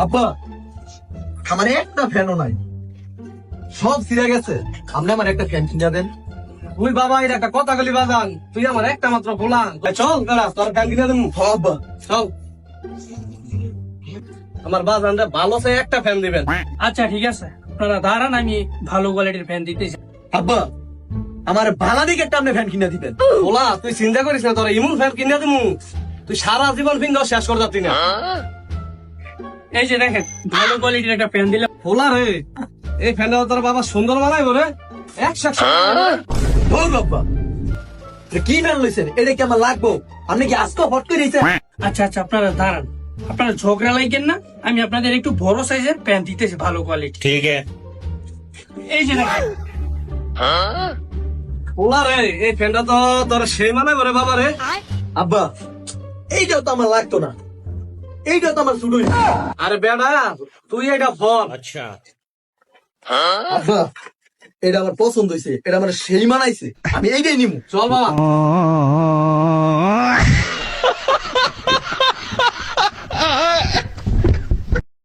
আব্বা আমার একটা ফ্যানও নাই, সব ছিঁড়ে গেছে। আপনি আমার একটা ফ্যান কিনে দেন। তুই বাবা এর একটা কথা বলি বাজান, তুই আমার একটা মাত্র বলান। চল বেড়া তোর ফ্যান কিনে দেবো। আব্বা চল আমার বাজানরে ভালো সে একটা ফ্যান দিবেন। আচ্ছা ঠিক আছে, আপনারা দাঁড়ান, আমি ভালো কোয়ালিটির ফ্যান দিতেছি। আব্বা আমার ভালো দিকে একটা আপনি ফ্যান কিনে দিবেন। বলা তুই চিন্তা করিস না, তোর ইমন ফ্যান কিনে দেবো। তুই সারা জীবন ফিন শেষ করে যাচ্ছি না। এই যে দেখেন, ভালো কোয়ালিটির একটা ফ্যান দিলাম। বলা রে এই ফ্যানটা তোর বাবা সুন্দর বানাই বলে 100 ধর আব্বা, এটা কি ফ্যান লইছেন? এটা কি আমার লাগবো? আপনি কি আজকে হট করে দিয়েছেন? আচ্ছা আচ্ছা, আপনারা দাঁড়ান, আপনারা ঝগড়া লাগেন না, আমি আপনাদের একটু বড় সাইজের ফ্যান দিতেছি, ভালো কোয়ালিটি। ठीक है। এই যে দেখেন, বলা রে এই ফ্যানটা তো তোর সেই মানাই বলে বাবা রে। আব্বা এইটাও তো আমার লাগতো না, এইটাও তো আমার শুরু। আরে বেড়া তুই এটা বল। अच्छा। আব্বা এটা আমার পছন্দ হয়েছে, এটা আমার সেই মানাইছে, আমি এইটাই নিবো। চল বাবা।